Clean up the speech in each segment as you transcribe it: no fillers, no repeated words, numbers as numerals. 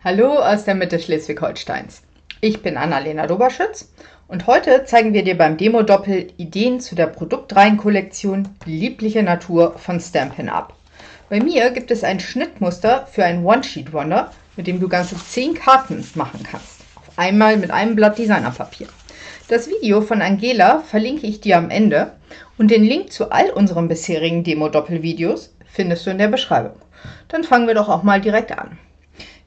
Hallo aus der Mitte Schleswig-Holsteins. Ich bin Annalena Doberschütz und heute zeigen wir dir beim Demo-Doppel Ideen zu der Produktreihenkollektion Liebliche Natur von Stampin' Up. Bei mir gibt es ein Schnittmuster für ein One-Sheet-Wonder, mit dem du ganze 10 Karten machen kannst. Auf einmal mit einem Blatt Designerpapier. Das Video von Angela verlinke ich dir am Ende und den Link zu all unseren bisherigen Demo-Doppel-Videos findest du in der Beschreibung. Dann fangen wir doch auch mal direkt an.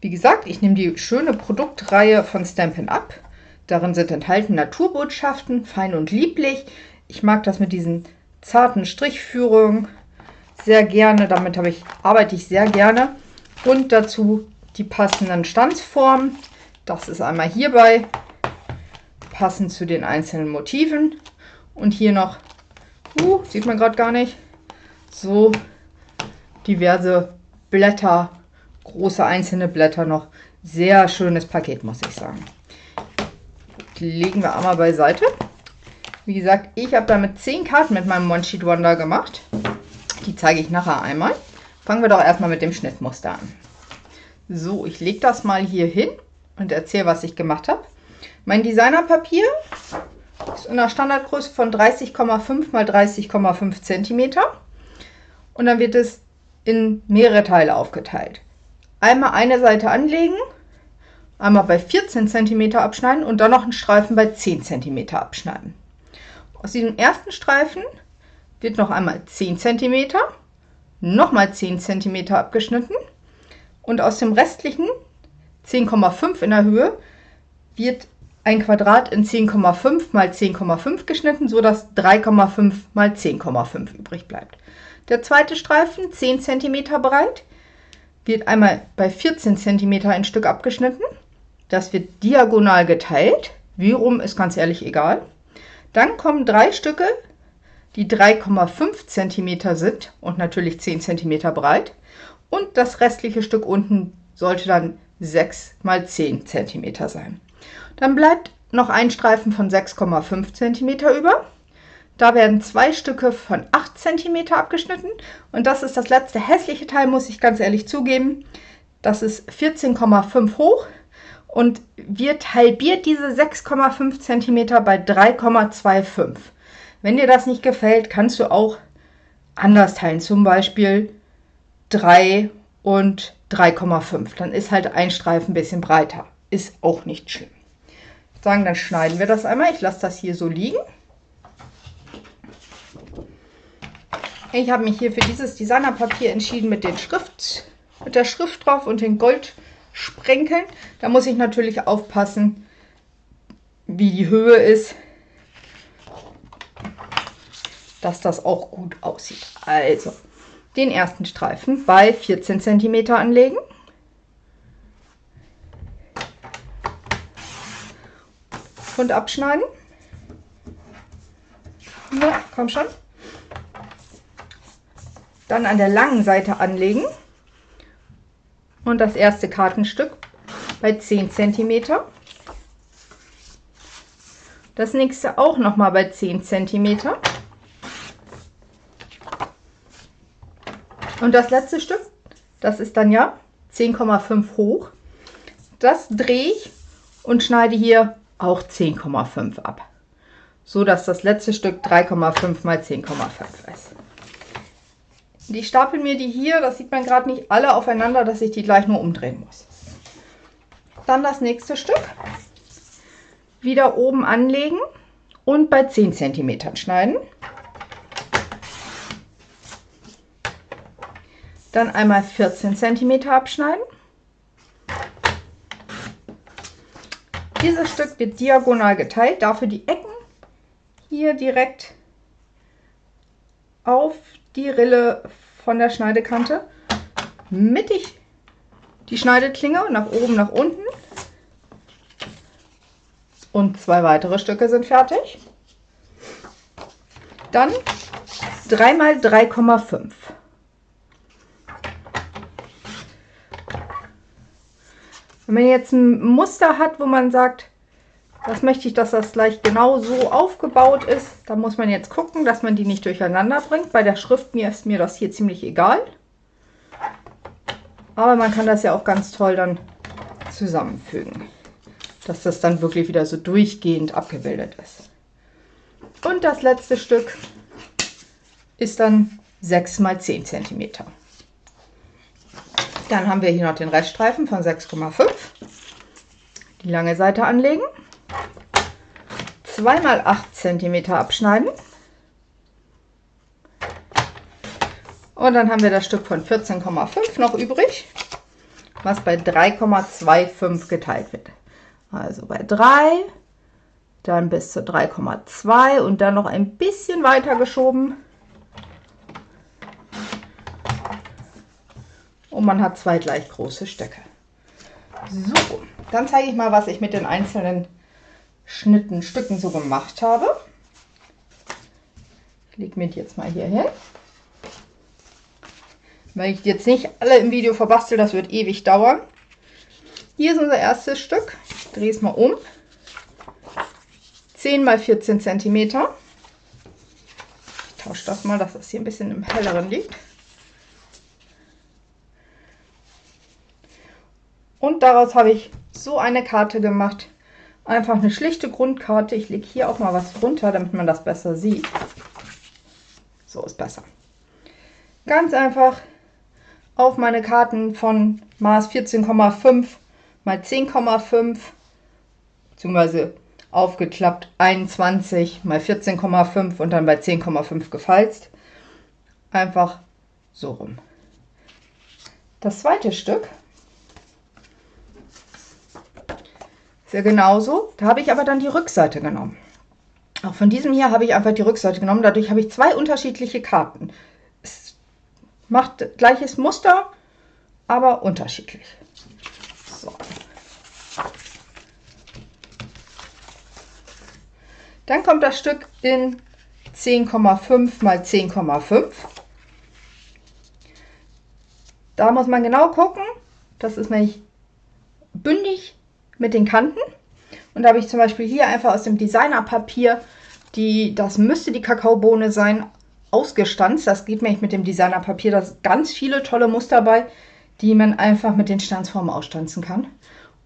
Wie gesagt, ich nehme die schöne Produktreihe von Stampin' Up. Darin sind enthalten Naturbotschaften, fein und lieblich. Ich mag das mit diesen zarten Strichführungen sehr gerne. Damit arbeite ich sehr gerne. Und dazu die passenden Stanzformen. Das ist einmal hierbei, passend zu den einzelnen Motiven. Und hier noch, sieht man gerade gar nicht, so diverse Blätter, große einzelne Blätter noch. Sehr schönes Paket, muss ich sagen. Die legen wir einmal beiseite. Wie gesagt, ich habe damit 10 Karten mit meinem One Sheet Wonder gemacht. Die zeige ich nachher einmal. Fangen wir doch erstmal mit dem Schnittmuster an. So, ich lege das mal hier hin und erzähle, was ich gemacht habe. Mein Designerpapier ist in der Standardgröße von 30,5 x 30,5 cm. Und dann wird es in mehrere Teile aufgeteilt. Einmal eine Seite anlegen, einmal bei 14 cm abschneiden und dann noch einen Streifen bei 10 cm abschneiden. Aus diesem ersten Streifen wird noch einmal 10 cm, nochmal 10 cm abgeschnitten und aus dem restlichen 10,5 in der Höhe wird ein Quadrat in 10,5 x 10,5 geschnitten, sodass 3,5 x 10,5 übrig bleibt. Der zweite Streifen, 10 cm breit, wird einmal bei 14 cm ein Stück abgeschnitten. Das wird diagonal geteilt. Wie rum ist ganz ehrlich egal. Dann kommen 3 Stücke, die 3,5 cm sind und natürlich 10 cm breit. Und das restliche Stück unten sollte dann 6 x 10 cm sein. Dann bleibt noch ein Streifen von 6,5 cm über. Da werden 2 Stücke von 8 cm abgeschnitten und das ist das letzte hässliche Teil, muss ich ganz ehrlich zugeben. Das ist 14,5 hoch und wird halbiert diese 6,5 cm bei 3,25. Wenn dir das nicht gefällt, kannst du auch anders teilen, zum Beispiel 3 und 3,5. Dann ist halt ein Streifen ein bisschen breiter. Ist auch nicht schlimm. Ich würde sagen, dann schneiden wir das einmal. Ich lasse das hier so liegen. Ich habe mich hier für dieses Designerpapier entschieden mit der Schrift drauf und den Goldsprenkeln. Da muss ich natürlich aufpassen, wie die Höhe ist, dass das auch gut aussieht. Also, den ersten Streifen bei 14 cm anlegen. Und abschneiden. Ja, komm schon. Dann an der langen Seite anlegen und das erste Kartenstück bei 10 cm. Das nächste auch noch mal bei 10 cm. Und das letzte Stück, das ist dann ja 10,5 hoch. Das drehe ich und schneide hier auch 10,5 ab, so dass das letzte Stück 3,5 x 10,5 ist. Ich stapel mir die hier, das sieht man gerade nicht, alle aufeinander, dass ich die gleich nur umdrehen muss. Dann das nächste Stück. Wieder oben anlegen und bei 10 cm schneiden. Dann einmal 14 cm abschneiden. Dieses Stück wird diagonal geteilt, dafür die Ecken hier direkt auf die Rille von der Schneidekante, mittig die Schneideklinge, nach oben, nach unten und 2 weitere Stücke sind fertig. Dann 3 x 3,5. Wenn man jetzt ein Muster hat, wo man sagt, das möchte ich, dass das gleich genau so aufgebaut ist. Da muss man jetzt gucken, dass man die nicht durcheinander bringt. Bei der Schrift ist mir das hier ziemlich egal. Aber man kann das ja auch ganz toll dann zusammenfügen, dass das dann wirklich wieder so durchgehend abgebildet ist. Und das letzte Stück ist dann 6 x 10 cm. Dann haben wir hier noch den Reststreifen von 6,5. Die lange Seite anlegen, 2 x 8 cm abschneiden und dann haben wir das Stück von 14,5 noch übrig, was bei 3,25 geteilt wird. Also bei 3, dann bis zu 3,2 und dann noch ein bisschen weiter geschoben. Und man hat 2 gleich große Stöcke. So, dann zeige ich mal, was ich mit den einzelnen Stücken so gemacht habe. Ich lege mir die jetzt mal hier hin. Weil ich die jetzt nicht alle im Video verbastel, das wird ewig dauern. Hier ist unser erstes Stück. Ich drehe es mal um. 10 x 14 cm. Ich tausche das mal, dass das hier ein bisschen im helleren liegt. Und daraus habe ich so eine Karte gemacht. Einfach eine schlichte Grundkarte. Ich lege hier auch mal was drunter, damit man das besser sieht. So ist besser. Ganz einfach auf meine Karten von Maß 14,5 x 10,5 bzw. aufgeklappt 21 x 14,5 und dann bei 10,5 gefalzt. Einfach so rum. Das zweite Stück ist ja genauso. Da habe ich aber dann die Rückseite genommen. Auch von diesem hier habe ich einfach die Rückseite genommen. Dadurch habe ich 2 unterschiedliche Karten. Es macht gleiches Muster, aber unterschiedlich. So. Dann kommt das Stück in 10,5 x 10,5. Da muss man genau gucken. Das ist nämlich bündig mit den Kanten. Und da habe ich zum Beispiel hier einfach aus dem Designerpapier, das müsste die Kakaobohne sein, ausgestanzt. Das geht nämlich mit dem Designerpapier. Da sind ganz viele tolle Muster bei, die man einfach mit den Stanzformen ausstanzen kann.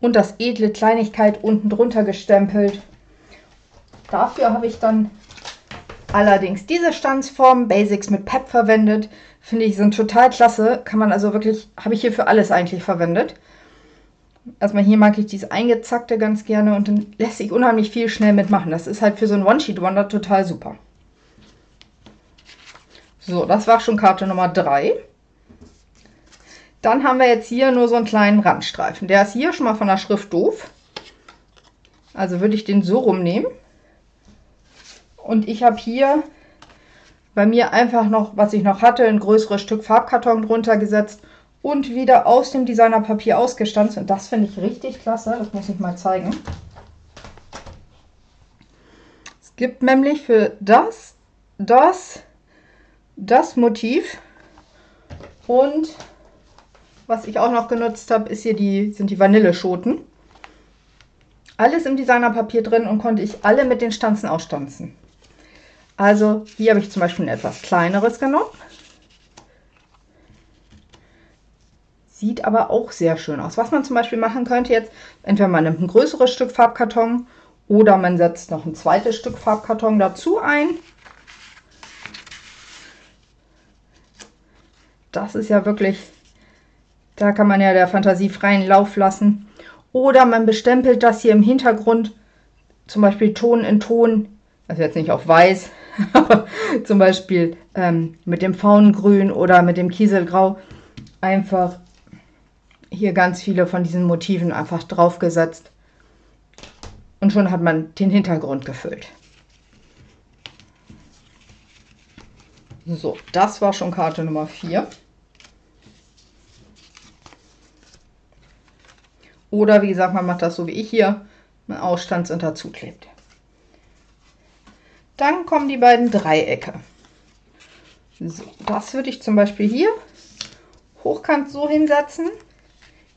Und das edle Kleinigkeit unten drunter gestempelt. Dafür habe ich dann allerdings diese Stanzformen, Basics mit Pep verwendet. Finde ich, sind total klasse. Kann man also wirklich, habe ich hier für alles eigentlich verwendet. Erstmal hier mag ich dieses Eingezackte ganz gerne und dann lässt sich unheimlich viel schnell mitmachen. Das ist halt für so ein One-Sheet-Wonder total super. So, das war schon Karte Nummer 3. Dann haben wir jetzt hier nur so einen kleinen Randstreifen. Der ist hier schon mal von der Schrift doof. Also würde ich den so rumnehmen. Und ich habe hier bei mir einfach noch, was ich noch hatte, ein größeres Stück Farbkarton drunter gesetzt und wieder aus dem Designerpapier ausgestanzt. Und das finde ich richtig klasse. Das muss ich mal zeigen. Es gibt nämlich für das Motiv und was ich auch noch genutzt habe, ist hier sind die Vanilleschoten. Alles im Designerpapier drin und konnte ich alle mit den Stanzen ausstanzen. Also hier habe ich zum Beispiel ein etwas kleineres genommen. Sieht aber auch sehr schön aus. Was man zum Beispiel machen könnte jetzt, entweder man nimmt ein größeres Stück Farbkarton oder man setzt noch ein zweites Stück Farbkarton dazu ein. Das ist ja wirklich, da kann man ja der Fantasie freien Lauf lassen. Oder man bestempelt das hier im Hintergrund, zum Beispiel Ton in Ton, also jetzt nicht auf weiß, aber zum Beispiel mit dem Faunengrün oder mit dem Kieselgrau einfach hier ganz viele von diesen Motiven einfach draufgesetzt und schon hat man den Hintergrund gefüllt. So, das war schon Karte Nummer 4. Oder wie gesagt, man macht das so wie ich hier, man ausstanzt und dazu klebt. Dann kommen die beiden Dreiecke. So, das würde ich zum Beispiel hier hochkant so hinsetzen.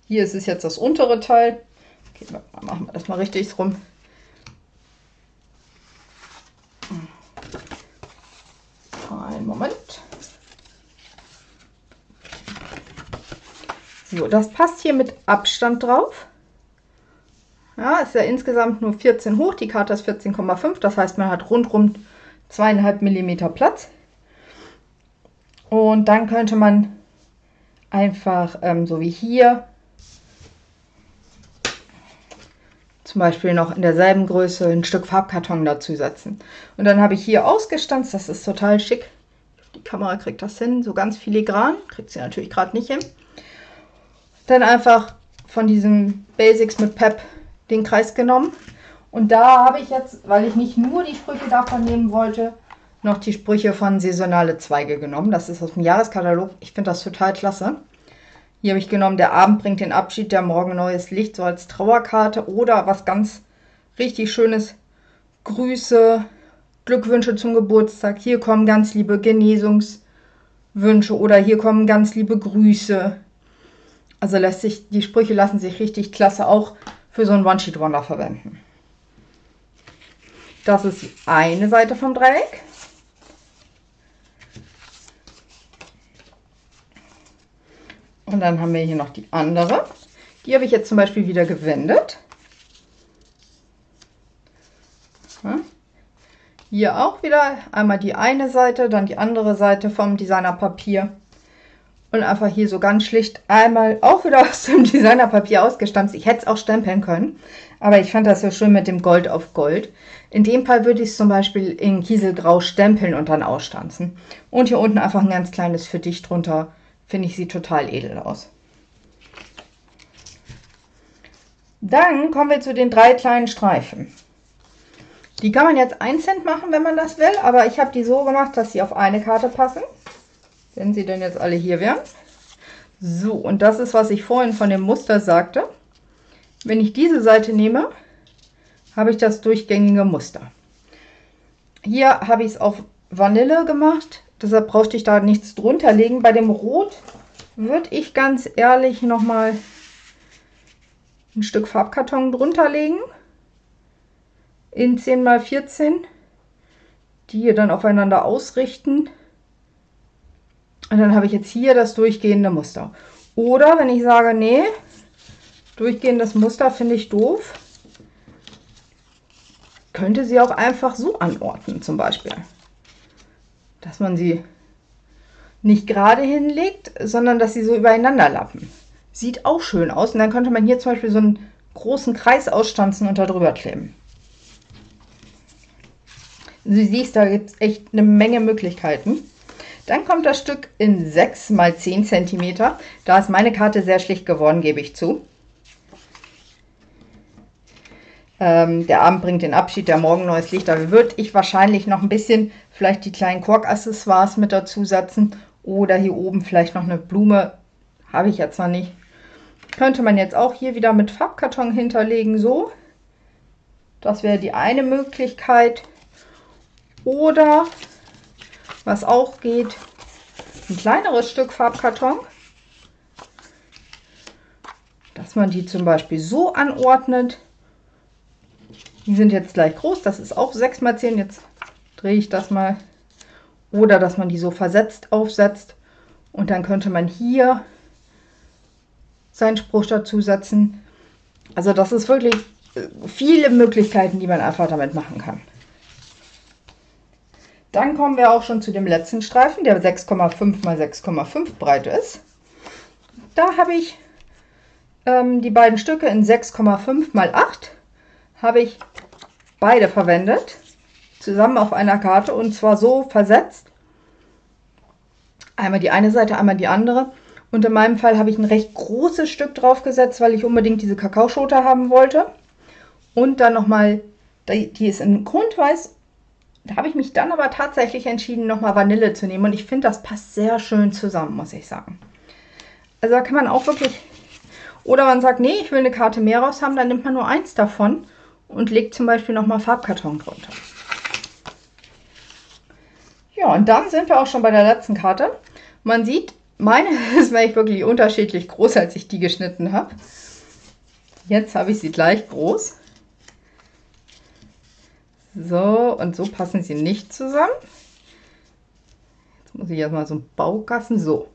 Hier ist es jetzt das untere Teil. Okay, machen wir das mal richtig rum. Einen Moment. So, das passt hier mit Abstand drauf. Ja, ist ja insgesamt nur 14 hoch, die Karte ist 14,5, das heißt, man hat rundrum 2,5 mm Platz. Und dann könnte man einfach, so wie hier, zum Beispiel noch in derselben Größe ein Stück Farbkarton dazu setzen. Und dann habe ich hier ausgestanzt, das ist total schick. Die Kamera kriegt das hin, so ganz filigran, kriegt sie natürlich gerade nicht hin. Dann einfach von diesen Basics mit Pep den Kreis genommen. Und da habe ich jetzt, weil ich nicht nur die Sprüche davon nehmen wollte, noch die Sprüche von Saisonale Zweige genommen. Das ist aus dem Jahreskatalog. Ich finde das total klasse. Hier habe ich genommen, der Abend bringt den Abschied, der Morgen neues Licht, so als Trauerkarte. Oder was ganz richtig Schönes, Grüße, Glückwünsche zum Geburtstag. Hier kommen ganz liebe Genesungswünsche oder hier kommen ganz liebe Grüße. Also die Sprüche lassen sich richtig klasse auch für so ein One-Sheet-Wonder verwenden. Das ist die eine Seite vom Dreieck. Und dann haben wir hier noch die andere. Die habe ich jetzt zum Beispiel wieder gewendet. Hier auch wieder einmal die eine Seite, dann die andere Seite vom Designerpapier. Und einfach hier so ganz schlicht einmal auch wieder aus dem Designerpapier ausgestanzt. Ich hätte es auch stempeln können, aber ich fand das so schön mit dem Gold auf Gold. In dem Fall würde ich es zum Beispiel in Kieselgrau stempeln und dann ausstanzen. Und hier unten einfach ein ganz kleines für dich drunter. Finde ich, sieht total edel aus. Dann kommen wir zu den 3 kleinen Streifen. Die kann man jetzt 1 Cent machen, wenn man das will, aber ich habe die so gemacht, dass sie auf eine Karte passen. Wenn sie denn jetzt alle hier wären. So, und das ist, was ich vorhin von dem Muster sagte. Wenn ich diese Seite nehme, habe ich das durchgängige Muster. Hier habe ich es auf Vanille gemacht, deshalb brauchte ich da nichts drunter legen. Bei dem Rot würde ich ganz ehrlich nochmal ein Stück Farbkarton drunter legen. In 10 x 14. Die hier dann aufeinander ausrichten. Und dann habe ich jetzt hier das durchgehende Muster. Oder wenn ich sage, nee, durchgehendes Muster finde ich doof, könnte sie auch einfach so anordnen zum Beispiel. Dass man sie nicht gerade hinlegt, sondern dass sie so übereinander lappen. Sieht auch schön aus. Und dann könnte man hier zum Beispiel so einen großen Kreis ausstanzen und da drüber kleben. Du siehst, da gibt es echt eine Menge Möglichkeiten. Dann kommt das Stück in 6 x 10 cm. Da ist meine Karte sehr schlicht geworden, gebe ich zu. Der Abend bringt den Abschied, der Morgen neues Licht. Da würde ich wahrscheinlich noch ein bisschen vielleicht die kleinen Korkaccessoires mit dazu setzen. Oder hier oben vielleicht noch eine Blume. Habe ich jetzt noch nicht. Könnte man jetzt auch hier wieder mit Farbkarton hinterlegen, so. Das wäre die eine Möglichkeit. Oder, was auch geht, ein kleineres Stück Farbkarton, dass man die zum Beispiel so anordnet. Die sind jetzt gleich groß, das ist auch 6 x 10, jetzt drehe ich das mal. Oder dass man die so versetzt aufsetzt und dann könnte man hier seinen Spruch dazu setzen. Also das ist wirklich viele Möglichkeiten, die man einfach damit machen kann. Dann kommen wir auch schon zu dem letzten Streifen, der 6,5 x 6,5 breit ist. Da habe ich die beiden Stücke in 6,5 x 8 habe ich beide verwendet, zusammen auf einer Karte und zwar so versetzt. Einmal die eine Seite, einmal die andere. Und in meinem Fall habe ich ein recht großes Stück drauf gesetzt, weil ich unbedingt diese Kakaoschote haben wollte. Und dann nochmal, die ist in Grundweiß. Da habe ich mich dann aber tatsächlich entschieden, nochmal Vanille zu nehmen. Und ich finde, das passt sehr schön zusammen, muss ich sagen. Also da kann man auch wirklich... Oder man sagt, nee, ich will eine Karte mehr raus haben, dann nimmt man nur eins davon und legt zum Beispiel nochmal Farbkarton drunter. Ja, und dann sind wir auch schon bei der letzten Karte. Man sieht, meine ist wirklich unterschiedlich groß, als ich die geschnitten habe. Jetzt habe ich sie gleich groß. So, und so passen sie nicht zusammen. Jetzt muss ich erstmal so einen Baukasten. So.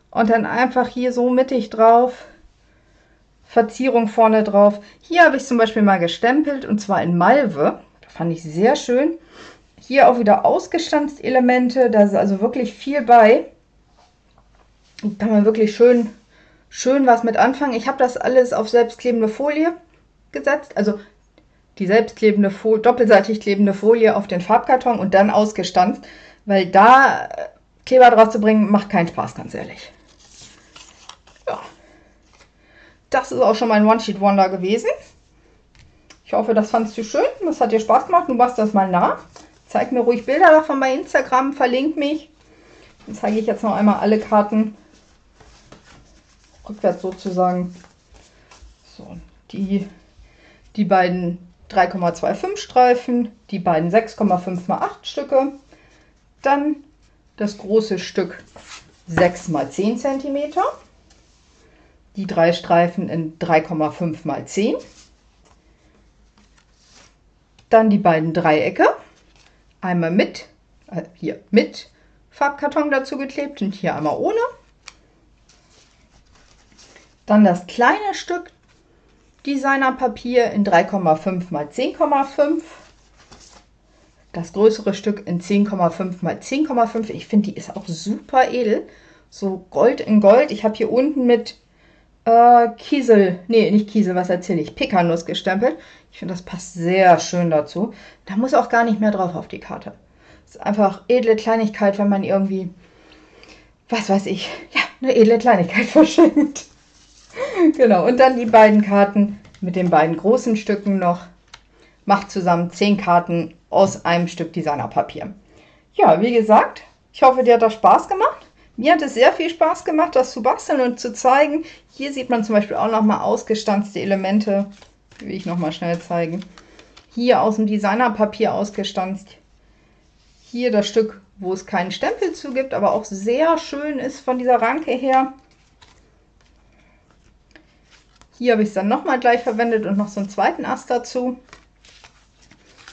Und dann einfach hier so mittig drauf Verzierung vorne drauf. Hier habe ich zum Beispiel mal gestempelt und zwar in Malve. Das fand ich sehr schön. Hier auch wieder ausgestanzte Elemente. Da ist also wirklich viel bei. Da kann man wirklich schön was mit anfangen. Ich habe das alles auf selbstklebende Folie gesetzt. Also die selbstklebende doppelseitig klebende Folie auf den Farbkarton und dann ausgestanzt. Weil da Kleber drauf zu bringen, macht keinen Spaß, ganz ehrlich. Ja. Das ist auch schon mein One-Sheet-Wonder gewesen. Ich hoffe, das fandst du schön. Das hat dir Spaß gemacht. Du machst das mal nach. Zeig mir ruhig Bilder davon bei Instagram. Verlink mich. Dann zeige ich jetzt noch einmal alle Karten rückwärts sozusagen. So, die beiden 3,25 Streifen, die beiden 6,5 x 8 Stücke, dann das große Stück 6 x 10 cm, die 3 Streifen in 3,5 x 10, dann die beiden Dreiecke, einmal hier mit Farbkarton dazu geklebt und hier einmal ohne. Dann das kleine Stück Designerpapier in 3,5 x 10,5. Das größere Stück in 10,5 x 10,5. Ich finde, die ist auch super edel. So Gold in Gold. Ich habe hier unten mit Kiesel, nee, nicht Kiesel, was erzähle ich, Pekanuss gestempelt. Ich finde, das passt sehr schön dazu. Da muss auch gar nicht mehr drauf auf die Karte. Das ist einfach edle Kleinigkeit, wenn man irgendwie, was weiß ich, ja, eine edle Kleinigkeit verschenkt. Genau, und dann die beiden Karten mit den beiden großen Stücken noch. Macht zusammen 10 Karten aus einem Stück Designerpapier. Ja, wie gesagt, ich hoffe, dir hat das Spaß gemacht. Mir hat es sehr viel Spaß gemacht, das zu basteln und zu zeigen. Hier sieht man zum Beispiel auch nochmal ausgestanzte Elemente. Die will ich nochmal schnell zeigen. Hier aus dem Designerpapier ausgestanzt. Hier das Stück, wo es keinen Stempel zu gibt, aber auch sehr schön ist von dieser Ranke her. Hier habe ich es dann nochmal gleich verwendet und noch so einen zweiten Ast dazu.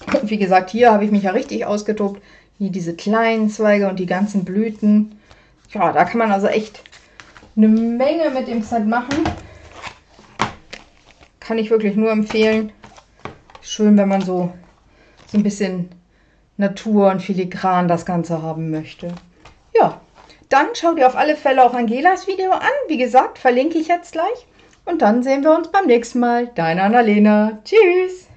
Und wie gesagt, hier habe ich mich ja richtig ausgetobt. Hier diese kleinen Zweige und die ganzen Blüten. Ja, da kann man also echt eine Menge mit dem Set machen. Kann ich wirklich nur empfehlen. Schön, wenn man so ein bisschen Natur und Filigran das Ganze haben möchte. Ja, dann schau dir auf alle Fälle auch Angelas Video an. Wie gesagt, verlinke ich jetzt gleich. Und dann sehen wir uns beim nächsten Mal. Deine Annalena. Tschüss!